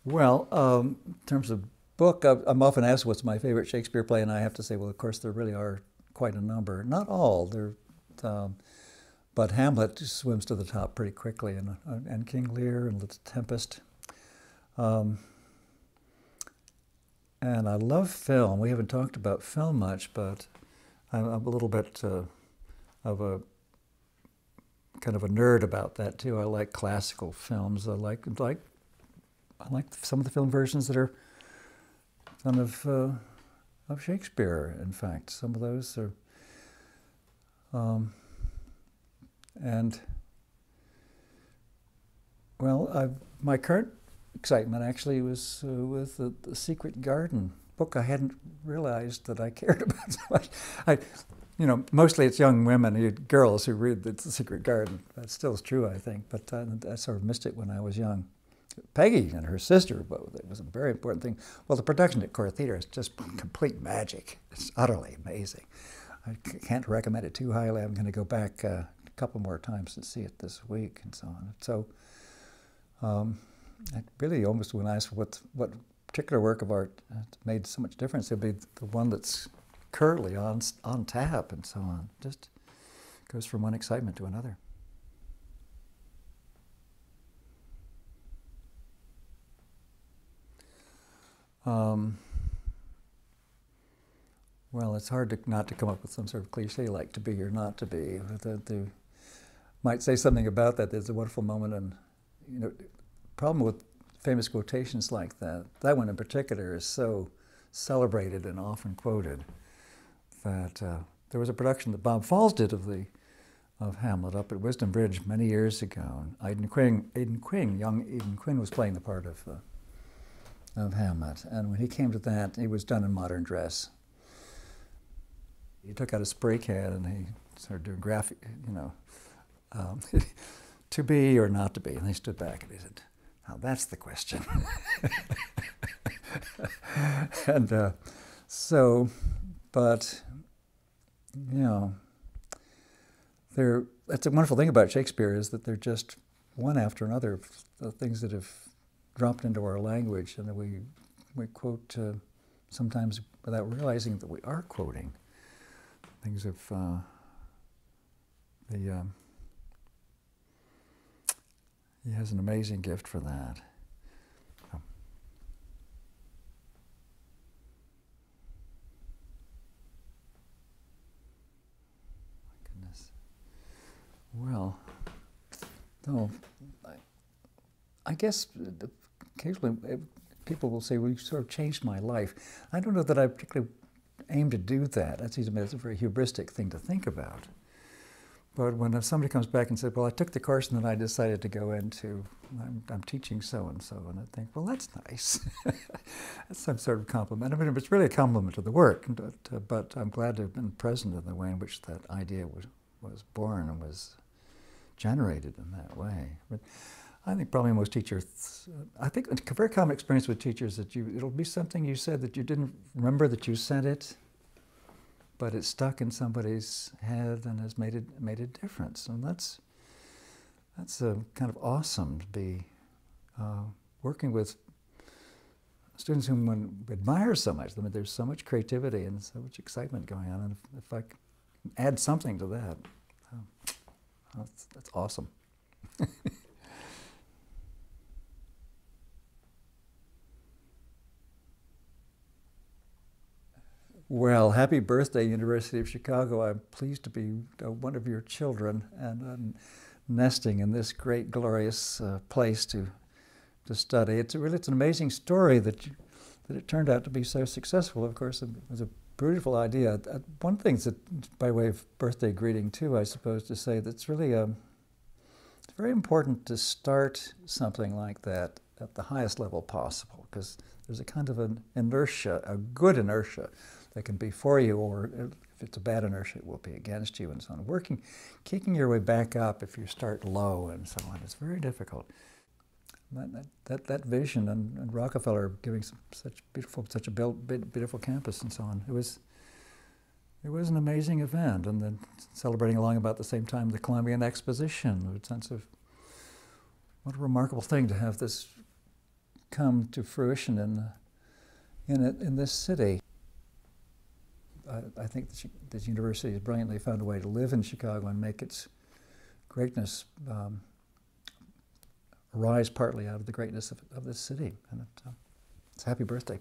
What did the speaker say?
Well, in terms of book, I'm often asked what's my favorite Shakespeare play, and I have to say, well, of course, there really are quite a number. Not all, um, but Hamlet swims to the top pretty quickly, and King Lear and The Tempest. Um, and I love film. We haven't talked about film much, but I'm a little bit of a kind of a nerd about that too. I like classical films. I like some of the film versions that are kind of Shakespeare. In fact, some of those are, and well, my current excitement actually was with the Secret Garden book. I hadn't realized that I cared about so much. Mostly it's young women, girls who read The Secret Garden. That still is true, I think, but I sort of missed it when I was young. Peggy and her sister, but it was a very important thing. Well, the production at Core Theater is just complete magic. It's utterly amazing. I can't recommend it too highly. I'm going to go back a couple more times and see it this week and so on. So it really almost when I asked what particular work of art made so much difference, it'd be the one that's currently on tap and so on. Just goes from one excitement to another. Well, it's hard not to come up with some sort of cliche like to be or not to be. They might say something about that. There's a wonderful moment, and problem with famous quotations like that one in particular is so celebrated and often quoted that there was a production that Bob Falls did of Hamlet up at Wisdom Bridge many years ago. And young Aidan Quinn was playing the part of Hamlet. And when he came to that, it was done in modern dress. He took out a spray can and he started doing graphic, to be or not to be. And he stood back and he said, now that's the question. And but, that's a wonderful thing about Shakespeare is that they're just one after another, the things that have dropped into our language and that we quote sometimes without realizing that we are quoting. Things of he has an amazing gift for that. Oh. My goodness. Well, no, I guess occasionally people will say, well, you sort of changed my life. I don't know that I particularly aim to do that. That seems to me that's a very hubristic thing to think about. But when somebody comes back and says, well, I took the course and then I decided to go into, I'm teaching so-and-so, and I think, well, that's nice. That's some sort of compliment. I mean, it's really a compliment to the work, but I'm glad to have been present in the way in which that idea was born and was generated in that way. But I think probably most teachers, I think a very common experience with teachers that it'll be something you said that you didn't remember that you said it, but it's stuck in somebody's head and has made a difference. And that's kind of awesome to be working with students whom one admires so much. I mean, there's so much creativity and so much excitement going on. And if I can add something to that, that's awesome. Well, happy birthday, University of Chicago. I'm pleased to be one of your children and nesting in this great, glorious place to study. It's an amazing story that it turned out to be so successful. Of course, it was a beautiful idea. One thing that, by way of birthday greeting too, I suppose to say that's really it's very important to start something like that at the highest level possible, because there's a kind of an inertia, a good inertia, that can be for you, or if it's a bad inertia, it will be against you, and so on. Kicking your way back up if you start low and so on, it's very difficult. That vision and Rockefeller giving such a beautiful campus and so on, it was an amazing event. And then celebrating along about the same time the Columbian Exposition, a sense of what a remarkable thing to have this come to fruition in this city. I think this university has brilliantly found a way to live in Chicago and make its greatness arise partly out of the greatness of this city. And it's happy birthday.